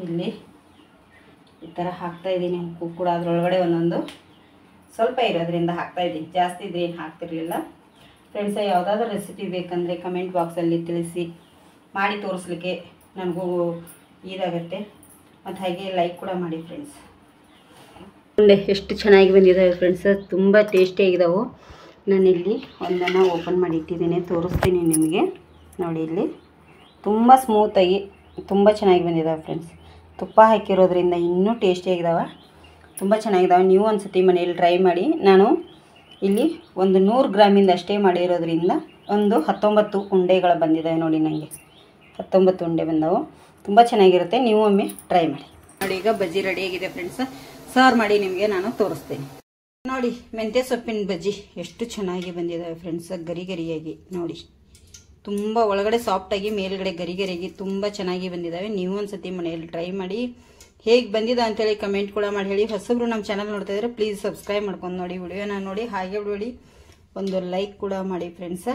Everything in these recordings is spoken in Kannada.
ಇಲ್ಲಿ ಈ ಥರ ಹಾಕ್ತಾಯಿದ್ದೀನಿ. ಉಪ್ಪು ಕೂಡ ಅದರೊಳಗಡೆ ಒಂದೊಂದು ಸ್ವಲ್ಪ ಇರೋದ್ರಿಂದ ಹಾಕ್ತಾಯಿದ್ದೀನಿ, ಜಾಸ್ತಿ ಇದ್ರೆ ಏನು ಹಾಕ್ತಿರ್ಲಿಲ್ಲ. ಫ್ರೆಂಡ್ಸ, ಯಾವುದಾದ್ರೂ ರೆಸಿಪಿ ಬೇಕಂದರೆ ಕಮೆಂಟ್ ಬಾಕ್ಸಲ್ಲಿ ತಿಳಿಸಿ, ಮಾಡಿ ತೋರಿಸ್ಲಿಕ್ಕೆ ನನಗೂ ಇದಾಗುತ್ತೆ. ಮತ್ತು ಹಾಗೆ ಲೈಕ್ ಕೂಡ ಮಾಡಿ ಫ್ರೆಂಡ್ಸ್. ಉಂಡೆ ಎಷ್ಟು ಚೆನ್ನಾಗಿ ಬಂದಿದ್ದಾವೆ ಫ್ರೆಂಡ್ಸ್, ತುಂಬ ಟೇಸ್ಟಿಯಾಗಿದ್ದಾವೆ. ನಾನಿಲ್ಲಿ ಒಂದನ್ನು ಓಪನ್ ಮಾಡಿ ಇಟ್ಟಿದ್ದೀನಿ, ತೋರಿಸ್ತೀನಿ ನಿಮಗೆ. ನೋಡಿ, ಇಲ್ಲಿ ತುಂಬ ಸ್ಮೂತಾಗಿ ತುಂಬ ಚೆನ್ನಾಗಿ ಬಂದಿದ್ದಾವೆ ಫ್ರೆಂಡ್ಸ್. ತುಪ್ಪ ಹಾಕಿರೋದ್ರಿಂದ ಇನ್ನೂ ಟೇಸ್ಟಿಯಾಗಿದ್ದಾವೆ, ತುಂಬ ಚೆನ್ನಾಗಿದ್ದಾವೆ. ನೀವು ಒಂದು ಸತಿ ಮನೆಯಲ್ಲಿ ಟ್ರೈ ಮಾಡಿ. ನಾನು ಇಲ್ಲಿ ಒಂದು 100 ಗ್ರಾಮಿಂದ ಅಷ್ಟೇ ಮಾಡಿರೋದ್ರಿಂದ ಒಂದು 19 ಉಂಡೆಗಳು ಬಂದಿದ್ದಾವೆ. ನೋಡಿ, ನನಗೆ 19 ಉಂಡೆ ಬಂದವು. ತುಂಬ ಚೆನ್ನಾಗಿರುತ್ತೆ, ನೀವು ಒಮ್ಮೆ ಟ್ರೈ ಮಾಡಿ. ನೋಡಿ, ಈಗ ಬಜ್ಜಿ ರೆಡಿಯಾಗಿದೆ ಫ್ರೆಂಡ್ಸ್. ಸರ್ವ್ ಮಾಡಿ ನಿಮಗೆ ನಾನು ತೋರಿಸ್ತೀನಿ. ನೋಡಿ, ಮೆಂತ್ಯ ಸೊಪ್ಪಿನ ಬಜ್ಜಿ ಎಷ್ಟು ಚೆನ್ನಾಗಿ ಬಂದಿದ್ದಾವೆ ಫ್ರೆಂಡ್ಸ್, ಗರಿ ಗರಿಯಾಗಿ. ನೋಡಿ, ತುಂಬ ಒಳಗಡೆ ಸಾಫ್ಟಾಗಿ, ಮೇಲ್ಗಡೆ ಗರಿ ಗರಿಯಾಗಿ ತುಂಬ ಚೆನ್ನಾಗಿ ಬಂದಿದ್ದಾವೆ. ನೀವು ಒಂದು ಸತಿ ಮನೆಯಲ್ಲಿ ಟ್ರೈ ಮಾಡಿ. ಹೇಗೆ ಬಂದಿದೆ ಅಂತೇಳಿ ಕಮೆಂಟ್ ಕೂಡ ಮಾಡಿ ಹೇಳಿ. ಹೊಸಬ್ರು ನಮ್ಮ ಚಾನಲ್ ನೋಡ್ತಾ ಇದ್ರೆ ಪ್ಲೀಸ್ ಸಬ್ಸ್ಕ್ರೈಬ್ ಮಾಡ್ಕೊಂಡು ನೋಡಿ, ವಿಡಿಯೋನ ನೋಡಿ, ಹಾಗೆ ನೋಡಿ ಒಂದು ಲೈಕ್ ಕೂಡ ಮಾಡಿ ಫ್ರೆಂಡ್ಸ.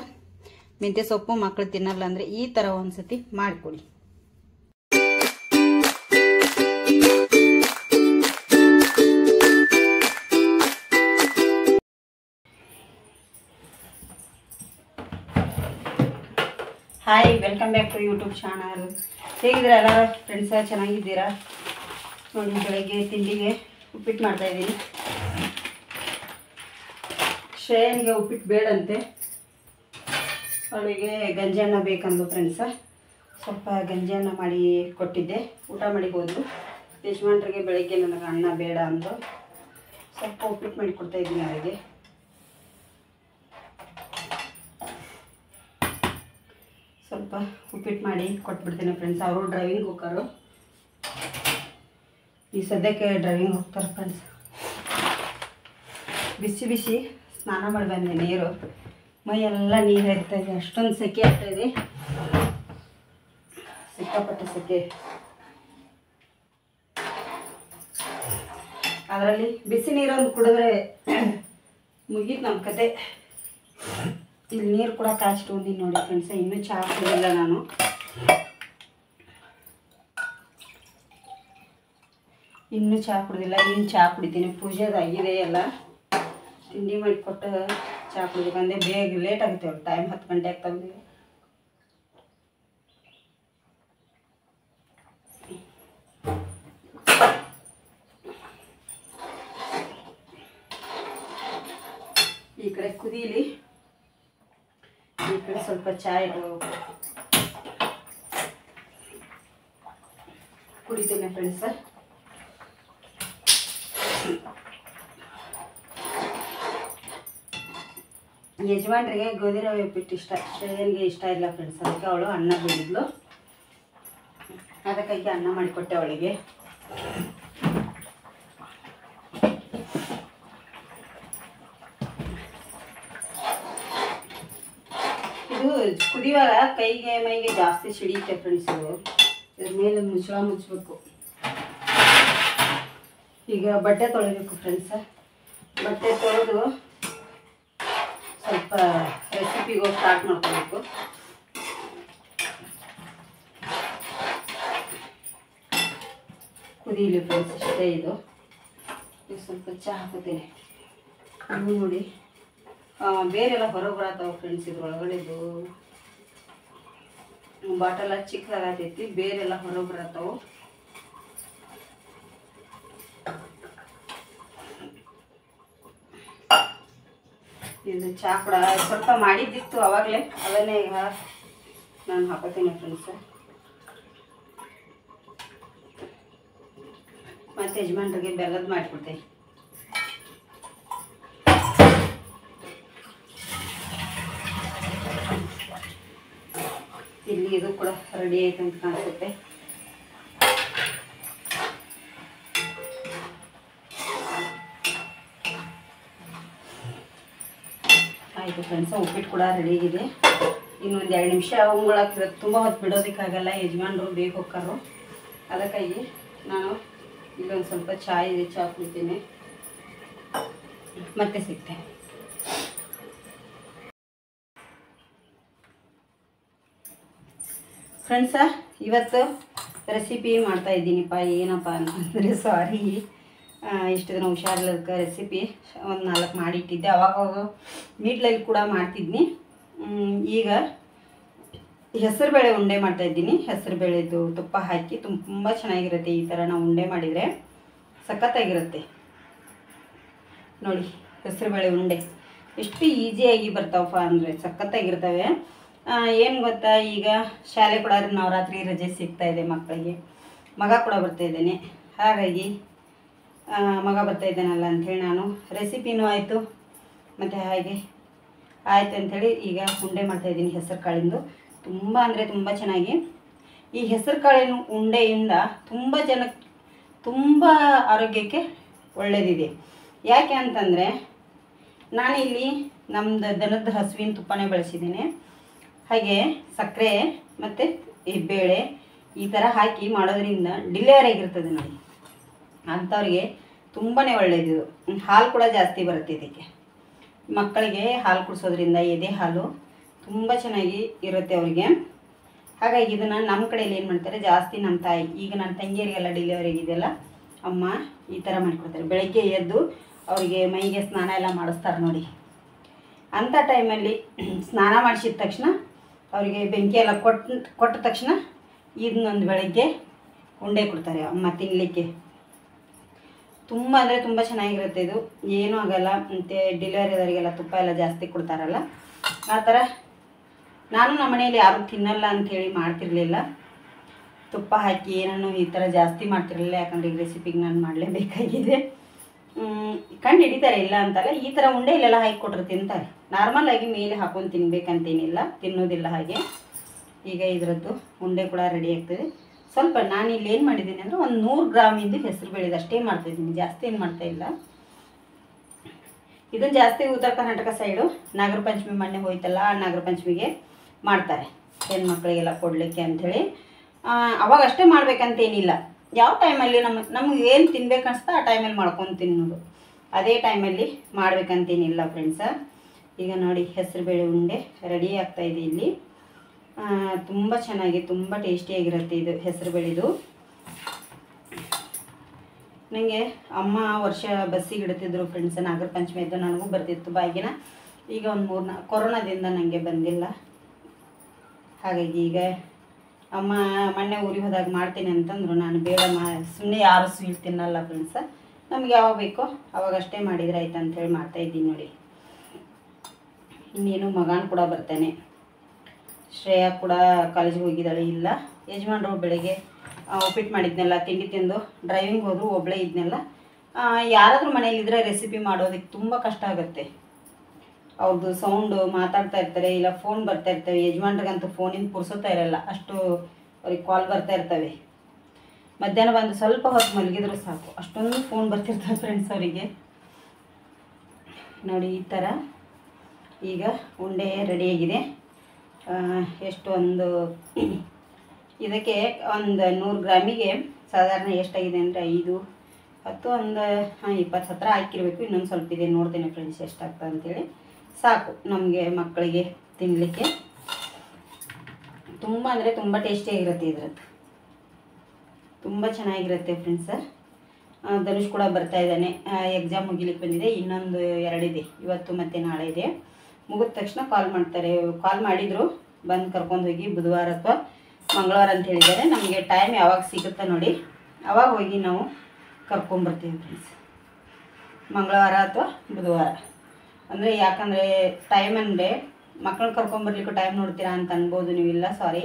ಮೆಂತ್ಯ ಸೊಪ್ಪು ಮಕ್ಕಳು ತಿನ್ನಲ್ಲ ಅಂದರೆ ಈ ಥರ ಒಂದು ಸತಿ ಮಾಡಿಕೊಡಿ. Hi, welcome back to YouTube channel. ಹೇಗಿದ್ದೀರಾ ಎಲ್ಲ ಫ್ರೆಂಡ್ಸ? ಚೆನ್ನಾಗಿದ್ದೀರಾ? ನೋಡಿ, ಬೆಳಗ್ಗೆ ತಿಂಡಿಗೆ ಉಪ್ಪಿಟ್ಟು ಮಾಡ್ತಾಯಿದ್ದೀನಿ. ಶ್ರೇಯನ್ಗೆ ಉಪ್ಪಿಟ್ಟು ಬೇಡಂತೆ, ಅವಳಿಗೆ ಗಂಜಿ ಅನ್ನ ಬೇಕಂದು ಫ್ರೆಂಡ್ಸ. ಸ್ವಲ್ಪ ಗಂಜಿ ಅನ್ನ ಮಾಡಿ ಕೊಟ್ಟಿದ್ದೆ, ಊಟ ಮಾಡಿ ಹೋದರು. ಯಜಮಾನ್ರಿಗೆ ಬೆಳಗ್ಗೆ ನನಗೆ ಅನ್ನ ಬೇಡ ಅಂದು ಸ್ವಲ್ಪ ಉಪ್ಪಿಟ್ಟು ಮಾಡಿ ಕೊಡ್ತಾಯಿದ್ದೀನಿ ಅವರಿಗೆ. ಸ್ವಲ್ಪ ಉಪ್ಪಿಟ್ಟು ಮಾಡಿ ಕೊಟ್ಬಿಡ್ತೀನಿ ಫ್ರೆಂಡ್ಸ್. ಅವರು ಡ್ರೈವಿಂಗ್ ಹೋಗೋರು, ಈ ಸದ್ಯಕ್ಕೆ ಡ್ರೈವಿಂಗ್ ಹೋಗ್ತಾರೆ ಫ್ರೆಂಡ್ಸ್. ಬಿಸಿ ಬಿಸಿ ಸ್ನಾನ ಮಾಡಿ ಬಂದೆ. ನೀರು ಮೈಯೆಲ್ಲ ನೀರು ಇರ್ತಾಯಿದೆ, ಅಷ್ಟೊಂದು ಸೆಕೆ ಆಗ್ತಾಯಿದೆ, ಸಿಕ್ಕಾಪಟ್ಟೆ ಸೆಕೆ. ಅದರಲ್ಲಿ ಬಿಸಿ ನೀರೊಂದು ಕುಡಿದ್ರೆ ಮುಗೀತು ನಮ್ಮ ಕತೆ. ಇಲ್ಲಿ ನೀರು ಕೂಡ ಕಾಯಿಸ್ಕೊಂಡಿದ್ದೀನಿ ನೋಡಿ ಫ್ರೆಂಡ್ಸ್. ಇನ್ನೂ ಚಹಾ ಕುಡಿದಿಲ್ಲ ನಾನು. ಇನ್ನೂ ಚಹಾ ಕುಡಿದಿಲ್ಲ, ಇನ್ನು ಚಹಾ ಕುಡಿತೀನಿ. ಪೂಜೆದಾಗಿದೆ ಎಲ್ಲ, ತಿಂಡಿ ಮಾಡಿಕೊಟ್ಟು ಚಹಾ ಕುಡಿಬೇಕಂದ್ರೆ ಬೇಗ ಲೇಟ್ ಆಗುತ್ತೆ. ಅವ್ರು ಟೈಮ್ 10 ಗಂಟೆ ಆಗ್ತಾವೆ. ಈ ಕಡೆ ಕುದೀಲಿ, ಈ ಕಡೆ ಸ್ವಲ್ಪ ಚಾಯ್ ಕುಡಿತೀನಿ ಫ್ರೆಂಡ್ಸ್. ಯಜಮಾನ್ರಿಗೆ ಗೋಧಿ ರವೆ ಉಪ್ಪಿಟ್ಟು ಇಷ್ಟ, ಶ್ರೇಯನ್ಗೆ ಇಷ್ಟ ಇಲ್ಲ ಫ್ರೆಂಡ್ಸ್. ಅದಕ್ಕೆ ಅವಳು ಅನ್ನ ಬೇಡಿದ್ಲು, ಅದಕ್ಕಾಗಿ ಅನ್ನ ಮಾಡಿಕೊಟ್ಟೆ ಅವಳಿಗೆ. ಇದು ಕುದಿಯುವಾಗ ಕೈಗೆ ಮೈಗೆ ಜಾಸ್ತಿ ಸಿಡಿಯುತ್ತೆ ಫ್ರೆಂಡ್ಸ್. ಇದ್ರ ಮೇಲೆ ಮುಚ್ಚಳ ಮುಚ್ಚಬೇಕು. ಈಗ ಬಟ್ಟೆ ತೊಳಿಬೇಕು ಫ್ರೆಂಡ್ಸ್. ಬಟ್ಟೆ ತೊಳೆದು ಸ್ವಲ್ಪ ರೆಸಿಪಿಗೆ ಸ್ಟಾರ್ಟ್ ಮಾಡ್ಕೋಬೇಕು. ಕುದೀಲಿ ಫ್ರೆಂಡ್ಸ್, ಇಷ್ಟೇ ಇದು. ಸ್ವಲ್ಪ ಚಹಾ ಹಾಕೋತೀನಿ. ನೀವು ನೋಡಿ, ಬೇರೆಲ್ಲ ಹೊರಗೆ ಬರತ್ತಾವೆ ಫ್ರೆಂಡ್ಸ್. ಇದ್ರೊಳಗಡೆದು ಬಾಟಲ ಚಿಕ್ಕದಾಗತೈತಿ, ಬೇರೆಲ್ಲ ಹೊರಗೆ ಬರತ್ತಾವೆ. ಇದು ಚಹಾ ಕೂಡ ಸ್ವಲ್ಪ ಮಾಡಿದ್ದಿತ್ತು ಆವಾಗಲೇ, ಅದನ್ನೇ ಈಗ ನಾನು ಹಾಕೋತೀನಿ ಫ್ರೆಂಡ್ಸ್. ಮತ್ತು ಯಜಮಾನ್ರಿಗೆ ಬೆಲ್ಲದ ಮಾಡಿಕೊಡ್ತೀನಿ. ಇಲ್ಲಿ ಇದು ಕೂಡ ರೆಡಿ ಆಯ್ತು ಅಂತ ಕಾಣಿಸುತ್ತೆ. ಆಯಿತು ಫ್ರೆಂಡ್ಸ್, ಉಪ್ಪಿಟ್ಟು ಕೂಡ ರೆಡಿ ಆಗಿದೆ. ಇನ್ನೊಂದು 2 ನಿಮಿಷ ಅವುಗಳಾಗ್ತದೆ. ತುಂಬ ಹೊತ್ತು ಬಿಡೋದಕ್ಕಾಗಲ್ಲ, ಯಜಮಾನರು ಬೇಗ ಹೋಗ್ತಾರೋ. ಅದಕ್ಕಾಗಿ ನಾನು ಇಲ್ಲೊಂದು ಸ್ವಲ್ಪ ಚಾಯ್ ಇದೆ, ಚಹಾ ಕುಡಿತೀನಿ. ಮತ್ತೆ ಸಿಗ್ತೇನೆ ಫ್ರೆಂಡ್ಸ. ಇವತ್ತು ರೆಸಿಪಿ ಮಾಡ್ತಾಯಿದ್ದೀನಿಪ್ಪ. ಏನಪ್ಪ ಅಂತಂದರೆ ಸಾರಿ, ಇಷ್ಟು ದಿನ ಹುಷಾರಿಲ್ಲದಕ್ಕೆ ರೆಸಿಪಿ ಒಂದು 4 ಮಾಡಿಟ್ಟಿದ್ದೆ. ಅವಾಗ ಮೀಟ್ಲಲ್ಲಿ ಕೂಡ ಮಾಡ್ತಿದ್ನಿ. ಈಗ ಹೆಸರುಬೇಳೆ ಉಂಡೆ ಮಾಡ್ತಾಯಿದ್ದೀನಿ. ಹೆಸರುಬೇಳೆದು ತುಪ್ಪ ಹಾಕಿ ತುಂಬ ಚೆನ್ನಾಗಿರುತ್ತೆ. ಈ ಥರ ನಾವು ಉಂಡೆ ಮಾಡಿದರೆ ಸಖತ್ತಾಗಿರುತ್ತೆ ನೋಡಿ. ಹೆಸರುಬೇಳೆ ಉಂಡೆ ಎಷ್ಟು ಈಸಿಯಾಗಿ ಬರ್ತಾವಪ್ಪ ಅಂದರೆ ಸಖತ್ತಾಗಿರ್ತವೆ. ಏನು ಗೊತ್ತಾ, ಈಗ ಶಾಲೆ ಕೂಡ ನವರಾತ್ರಿ ರಜೆ ಸಿಗ್ತಾಯಿದೆ ಮಕ್ಕಳಿಗೆ. ಮಗ ಕೂಡ ಬರ್ತಾಯಿದ್ದೇನೆ. ಹಾಗಾಗಿ ಮಗ ಬರ್ತಾಯಿದ್ದಾನಲ್ಲ ಅಂಥೇಳಿ ನಾನು ರೆಸಿಪಿನೂ ಆಯಿತು ಮತ್ತು ಹಾಗೆ ಆಯಿತು ಅಂಥೇಳಿ ಈಗ ಉಂಡೆ ಮಾಡ್ತಾಯಿದ್ದೀನಿ ಹೆಸರು ಕಾಳಿಂದು. ತುಂಬ ಅಂದರೆ ತುಂಬ ಚೆನ್ನಾಗಿ ಈ ಹೆಸರು ಕಾಳಿನ ಉಂಡೆಯಿಂದ ತುಂಬ ಆರೋಗ್ಯಕ್ಕೆ ಒಳ್ಳೆಯದಿದೆ. ಯಾಕೆ ಅಂತಂದರೆ ನಾನಿಲ್ಲಿ ನಮ್ಮದು ದನದ ಹಸುವಿನ ತುಪ್ಪನೇ ಬಳಸಿದ್ದೇನೆ. ಹಾಗೆ ಸಕ್ಕರೆ ಮತ್ತು ಈ ಬೇಳೆ ಈ ಥರ ಹಾಕಿ ಮಾಡೋದ್ರಿಂದ ಡಿಲಿವರಿ ಆಗಿರ್ತದೆ ನೋಡಿ, ಅಂಥವ್ರಿಗೆ ತುಂಬಾ ಒಳ್ಳೆಯದು. ಹಾಲು ಕೂಡ ಜಾಸ್ತಿ ಬರುತ್ತೆ ಇದಕ್ಕೆ. ಮಕ್ಕಳಿಗೆ ಹಾಲು ಕುಡಿಸೋದ್ರಿಂದ ಎದೆ ಹಾಲು ತುಂಬ ಚೆನ್ನಾಗಿ ಇರುತ್ತೆ ಅವರಿಗೆ. ಹಾಗಾಗಿ ಇದನ್ನು ನಮ್ಮ ಕಡೆಯಲ್ಲಿ ಏನು ಮಾಡ್ತಾರೆ ಜಾಸ್ತಿ, ನಮ್ಮ ತಾಯಿ ಈಗ ನನ್ನ ತಂಗಿಯರಿಗೆಲ್ಲ ಡೆಲಿವರಿ ಆಗಿದೆಯಲ್ಲ ಅಮ್ಮ ಈ ಥರ ಮಾಡಿಕೊಡ್ತಾರೆ. ಬೆಳಗ್ಗೆ ಎದ್ದು ಅವರಿಗೆ ಮೈಗೆ ಸ್ನಾನ ಎಲ್ಲ ಮಾಡಿಸ್ತಾರೆ ನೋಡಿ. ಅಂಥ ಟೈಮಲ್ಲಿ ಸ್ನಾನ ಮಾಡಿಸಿದ ತಕ್ಷಣ ಅವರಿಗೆ ಬೆಂಕಿ ಎಲ್ಲ ಕೊಟ್ಟ ತಕ್ಷಣ ಇದನ್ನೊಂದು ಬೆಳಗ್ಗೆ ಉಂಡೆ ಕೊಡ್ತಾರೆ ಅಮ್ಮ ತಿನ್ನಲಿಕ್ಕೆ. ತುಂಬ ಅಂದರೆ ತುಂಬ ಚೆನ್ನಾಗಿರುತ್ತೆ ಇದು, ಏನೂ ಆಗೋಲ್ಲ. ಮತ್ತು ಡೆಲಿವರಿದವರಿಗೆಲ್ಲ ತುಪ್ಪ ಎಲ್ಲ ಜಾಸ್ತಿ ಕೊಡ್ತಾರಲ್ಲ ಆ ಥರ. ನಾನು ನಮ್ಮ ಮನೆಯಲ್ಲಿ ಯಾರೂ ತಿನ್ನಲ್ಲ ಅಂಥೇಳಿ ಮಾಡ್ತಿರಲಿಲ್ಲ, ತುಪ್ಪ ಹಾಕಿ ಏನನ್ನು ಈ ಥರ ಜಾಸ್ತಿ ಮಾಡ್ತಿರಲಿಲ್ಲ. ಯಾಕಂದರೆ ಈ ರೆಸಿಪಿಗೆ ನಾನು ಮಾಡಲೇಬೇಕಾಗಿದೆ. ಕಂಡು ಹಿಡಿತಾರೆ, ಇಲ್ಲ ಅಂತಲ್ಲ. ಈ ಥರ ಉಂಡೆ ಇಲ್ಲೆಲ್ಲ ಹಾಕಿ ಕೊಟ್ಟರು ತಿಂತಾರೆ. ನಾರ್ಮಲಾಗಿ ಮೇಲೆ ಹಾಕೊಂಡು ತಿನ್ನಬೇಕಂತೇನಿಲ್ಲ, ತಿನ್ನೋದಿಲ್ಲ ಹಾಗೆ. ಈಗ ಇದರದ್ದು ಉಂಡೆ ಕೂಡ ರೆಡಿ ಆಗ್ತದೆ. ಸ್ವಲ್ಪ ನಾನು ಇಲ್ಲಿ ಏನು ಮಾಡಿದ್ದೀನಿ ಅಂದರೆ ಒಂದು 100 ಗ್ರಾಮಿಂದು ಹೆಸರು ಬೇಳೆದು ಅಷ್ಟೇ ಮಾಡ್ತಾಯಿದ್ದೀನಿ, ಜಾಸ್ತಿ ಏನು ಮಾಡ್ತಾಯಿಲ್ಲ. ಇದನ್ನು ಜಾಸ್ತಿ ಉತ್ತರ ಕರ್ನಾಟಕ ಸೈಡು ನಾಗರ ಪಂಚಮಿ ಮೊನ್ನೆ ಹೋಯ್ತಲ್ಲ, ಆ ನಾಗರ ಪಂಚಮಿಗೆ ಮಾಡ್ತಾರೆ ಹೆಣ್ಮಕ್ಳಿಗೆಲ್ಲ ಕೊಡಲಿಕ್ಕೆ ಅಂಥೇಳಿ. ಅವಾಗ ಅಷ್ಟೇ ಮಾಡ್ಬೇಕಂತೇನಿಲ್ಲ. ಯಾವ ಟೈಮಲ್ಲಿ ನಮಗೆ ಏನು ತಿನ್ಬೇಕು ಅನಿಸ್ತಾ ಆ ಟೈಮಲ್ಲಿ ಮಾಡ್ಕೊಂಡು ತಿನ್ನೋದು, ಅದೇ ಟೈಮಲ್ಲಿ ಮಾಡ್ಬೇಕಂತೇನಿಲ್ಲ ಫ್ರೆಂಡ್ಸ. ಈಗ ನೋಡಿ ಹೆಸರುಬೇಳೆ ಉಂಡೆ ರೆಡಿ ಆಗ್ತಾಯಿದೆ ಇಲ್ಲಿ. ತುಂಬ ಚೆನ್ನಾಗಿ ತುಂಬ ಟೇಸ್ಟಿಯಾಗಿರುತ್ತೆ ಇದು ಹೆಸರುಬೇಳೆದು. ನನಗೆ ಅಮ್ಮ ವರ್ಷ ಬಸ್ಸಿಗೆ ಇಡ್ತಿದ್ರು ಫ್ರೆಂಡ್ಸ್, ನಾಗರ ಪಂಚಮಿ ಇದ್ದು ನನಗೂ ಬರ್ತಿತ್ತು ಭಾಗ್ಯನ. ಈಗ ಒಂದು 3-4 ಕೊರೋನಾದಿಂದ ನನಗೆ ಬಂದಿಲ್ಲ. ಹಾಗಾಗಿ ಈಗ ಅಮ್ಮ ಮೊನ್ನೆ ಊರಿಗೆ ಹೋದಾಗ ಮಾಡ್ತೀನಿ ಅಂತಂದರು. ನಾನು ಬೇಡ, ಸುಮ್ಮನೆ ಯಾರು ಸ್ವೀಟ್ ತಿನ್ನಲ್ಲ ಫ್ರೆಂಡ್ಸ, ನಮ್ಗೆ ಯಾವಾಗ ಬೇಕೋ ಅವಾಗಷ್ಟೇ ಮಾಡಿದರೆ ಆಯ್ತು ಅಂಥೇಳಿ ಮಾಡ್ತಾಯಿದ್ದೀನಿ ನೋಡಿ. ಇನ್ನೇನು ಮಗನ ಕೂಡ ಬರ್ತಾನೆ. ಶ್ರೇಯಾ ಕೂಡ ಕಾಲೇಜಿಗೆ ಹೋಗಿದ್ದಾಳೆ. ಇಲ್ಲ, ಯಜಮಾನ್ರು ಬೆಳಗ್ಗೆ ಉಪ್ಪಿಟ್ಟು ಮಾಡಿದ್ನೆಲ್ಲ ತಿಂಡಿ ತಿಂದು ಡ್ರೈವಿಂಗ್ ಹೋದ್ರು, ಒಬ್ಬಳೇ ಇದ್ನೆಲ್ಲ. ಯಾರಾದರೂ ಮನೇಲಿದ್ದರೆ ರೆಸಿಪಿ ಮಾಡೋದಕ್ಕೆ ತುಂಬ ಕಷ್ಟ ಆಗುತ್ತೆ. ಅವ್ರದ್ದು ಸೌಂಡು ಮಾತಾಡ್ತಾ ಇರ್ತಾರೆ, ಇಲ್ಲ ಫೋನ್ ಬರ್ತಾ ಇರ್ತವೆ. ಯಜಮಾನ್ರಿಗಂತೂ ಫೋನಿಂದ ಪುರ್ಸೋತಾ ಇರಲ್ಲ, ಅಷ್ಟು ಅವ್ರಿಗೆ ಕಾಲ್ ಬರ್ತಾ ಇರ್ತವೆ. ಮಧ್ಯಾಹ್ನ ಬಂದು ಸ್ವಲ್ಪ ಹೊತ್ತು ಮಲಗಿದ್ರು ಸಾಕು, ಅಷ್ಟೊಂದು ಫೋನ್ ಬರ್ತಿರ್ತವೆ ಫ್ರೆಂಡ್ಸ್ ಅವರಿಗೆ. ನೋಡಿ ಈ ಥರ ಈಗ ಉಂಡೆ ರೆಡಿಯಾಗಿದೆ. ಎಷ್ಟು ಒಂದು ಇದಕ್ಕೆ ಒಂದು 100 ಗ್ರಾಮಿಗೆ ಸಾಧಾರಣ ಎಷ್ಟಾಗಿದೆ ಅಂದರೆ 5, 10, ಒಂದು 20 ಹತ್ರ ಹಾಕಿರಬೇಕು. ಇನ್ನೊಂದು ಸ್ವಲ್ಪ ಇದೆ, ನೋಡ್ತೇನೆ ಫ್ರೆಂಡ್ಸ್ ಎಷ್ಟಾಗ್ತದೆ ಅಂತೇಳಿ. ಸಾಕು ನಮಗೆ ಮಕ್ಕಳಿಗೆ ತಿನ್ನಲಿಕ್ಕೆ. ತುಂಬ ಅಂದರೆ ತುಂಬ ಟೇಸ್ಟಿಯಾಗಿರುತ್ತೆ ಇದರದ್ದು, ತುಂಬ ಚೆನ್ನಾಗಿರುತ್ತೆ ಫ್ರೆಂಡ್ಸ. ಧನುಷ್ ಕೂಡ ಬರ್ತಾ ಇದ್ದಾನೆ, ಎಕ್ಸಾಮ್ ಮುಗಿಲಿಕ್ಕೆ ಬಂದಿದೆ. ಇನ್ನೊಂದು 2 ಇದೆ, ಇವತ್ತು ಮತ್ತು ನಾಳೆ ಇದೆ. ಮುಗಿದ ತಕ್ಷಣ ಕಾಲ್ ಮಾಡ್ತಾರೆ. ಕಾಲ್ ಮಾಡಿದರು, ಬಂದು ಕರ್ಕೊಂಡು ಹೋಗಿ ಬುಧವಾರ ಅಥವಾ ಮಂಗಳವಾರ ಅಂತ ಹೇಳಿದ್ದಾರೆ. ನಮಗೆ ಟೈಮ್ ಯಾವಾಗ ಸಿಗುತ್ತಾ ನೋಡಿ ಅವಾಗ ಹೋಗಿ ನಾವು ಕರ್ಕೊಂಬರ್ತೀವಿ ಫ್ರೆಂಡ್ಸ್. ಮಂಗಳವಾರ ಅಥವಾ ಬುಧವಾರ ಅಂದರೆ, ಯಾಕಂದರೆ ಟೈಮ್ ಅಂದರೆ ಮಕ್ಕಳನ್ನ ಕರ್ಕೊಂಬರ್ಲಿಕ್ಕೆ ಟೈಮ್ ನೋಡ್ತೀರಾ ಅಂತ ಅನ್ಬೋದು ನೀವು. ಇಲ್ಲ ಸಾರಿ,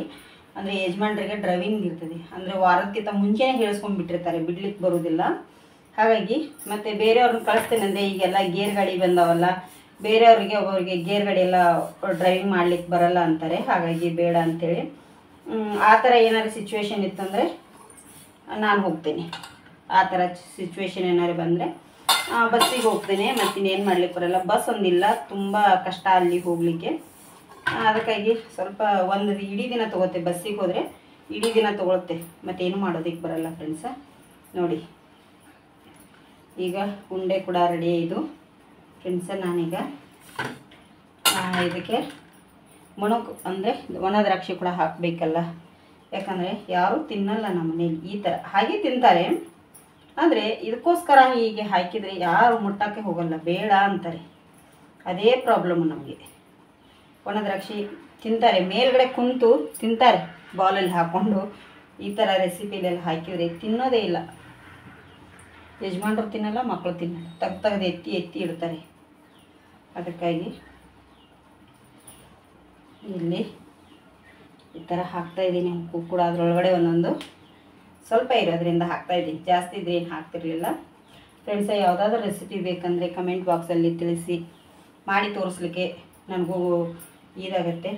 ಅಂದರೆ ಯಜಮಾನ್ರಿಗೆ ಡ್ರೈವಿಂಗ್ ಇರ್ತದೆ. ಅಂದರೆ ವಾರಕ್ಕಿಂತ ಮುಂಚೆನೇ ಹೇಳಿಸ್ಕೊಂಡ್ಬಿಟ್ಟಿರ್ತಾರೆ, ಬಿಡ್ಲಿಕ್ಕೆ ಬರೋದಿಲ್ಲ. ಹಾಗಾಗಿ ಮತ್ತು ಬೇರೆಯವ್ರನ್ನ ಕಳಿಸ್ತೇನೆ ಅಂದರೆ, ಈಗೆಲ್ಲ ಗೇರ್ ಗಾಡಿ ಬಂದವಲ್ಲ, ಬೇರೆಯವ್ರಿಗೆ ಒಬ್ಬರಿಗೆ ಗೇರ್ ಗಾಡಿ ಎಲ್ಲ ಡ್ರೈವಿಂಗ್ ಮಾಡ್ಲಿಕ್ಕೆ ಬರಲ್ಲ ಅಂತಾರೆ. ಹಾಗಾಗಿ ಬೇಡ ಅಂಥೇಳಿ. ಆ ಥರ ಏನಾದ್ರು ಸಿಚುವೇಶನ್ ಇತ್ತಂದರೆ ನಾನು ಹೋಗ್ತೇನೆ. ಆ ಥರ ಸಿಚುವೇಶನ್ ಏನಾದ್ರು ಬಂದರೆ ಬಸ್ಸಿಗೆ ಹೋಗ್ತೇನೆ. ಮತ್ತಿನ್ನೇನು ಮಾಡ್ಲಿಕ್ಕೆ ಬರಲ್ಲ, ಬಸ್ ಒಂದಿಲ್ಲ, ತುಂಬ ಕಷ್ಟ ಅಲ್ಲಿ ಹೋಗಲಿಕ್ಕೆ. ಅದಕ್ಕಾಗಿ ಸ್ವಲ್ಪ ಒಂದು ಇಡೀ ದಿನ ತೊಗೊತ್ತೆ. ಬಸ್ಸಿಗೆ ಹೋದರೆ ಇಡೀ ದಿನ ತೊಗೊಳುತ್ತೆ, ಮತ್ತೇನು ಮಾಡೋದಕ್ಕೆ ಬರಲ್ಲ ಫ್ರೆಂಡ್ಸ. ನೋಡಿ ಈಗ ಉಂಡೆ ಕೂಡ ರೆಡಿ ಇದು ಫ್ರೆಂಡ್ಸ. ನಾನೀಗ ಇದಕ್ಕೆ ಮೊಣಕು ಅಂದರೆ ಒಣ ದ್ರಾಕ್ಷಿ ಕೂಡ ಹಾಕಬೇಕಲ್ಲ, ಯಾಕಂದರೆ ಯಾರೂ ತಿನ್ನಲ್ಲ ನಮ್ಮ ಮನೇಲಿ ಈ ಥರ. ಹಾಗೆ ತಿಂತಾರೆ, ಆದರೆ ಇದಕ್ಕೋಸ್ಕರ ಹೀಗೆ ಹಾಕಿದರೆ ಯಾರು ಮುಟ್ಟಕ್ಕೆ ಹೋಗಲ್ಲ, ಬೇಡ ಅಂತಾರೆ. ಅದೇ ಪ್ರಾಬ್ಲಮ್ ನಮಗೆ. ಒಣ ದ್ರಾಕ್ಷಿ ತಿಂತಾರೆ, ಮೇಲ್ಗಡೆ ಕುಂತು ತಿಂತಾರೆ ಬಾಲಲ್ಲಿ ಹಾಕ್ಕೊಂಡು. ಈ ಥರ ರೆಸಿಪಿಲೆಲ್ಲ ಹಾಕಿದರೆ ತಿನ್ನೋದೇ ಇಲ್ಲ. ಯಜಮಾನ್ರು ತಿನ್ನಲ್ಲ, ಮಕ್ಕಳು ತಿನ್ನಲ್ಲ, ತೆಗ್ದು ಎತ್ತಿ ಎತ್ತಿ ಇಡ್ತಾರೆ. ಅದಕ್ಕಾಗಿ ಇಲ್ಲಿ ಈ ಥರ ಹಾಕ್ತಾಯಿದ್ದೀನಿ. ಉಪ್ಪು ಕೂಡ ಅದರೊಳಗಡೆ ಒಂದೊಂದು ಸ್ವಲ್ಪ ಇರೋದ್ರಿಂದ ಹಾಕ್ತಾಯಿದ್ದೀನಿ, ಜಾಸ್ತಿ ಇದ್ರೆ ಏನು ಹಾಕ್ತಿರ್ಲಿಲ್ಲ. ಫ್ರೆಂಡ್ಸ, ಯಾವುದಾದ್ರೂ ರೆಸಿಪಿ ಬೇಕಂದರೆ ಕಮೆಂಟ್ ಬಾಕ್ಸಲ್ಲಿ ತಿಳಿಸಿ, ಮಾಡಿ ತೋರಿಸ್ಲಿಕ್ಕೆ ನನಗೂ ಇದಾಗುತ್ತೆ.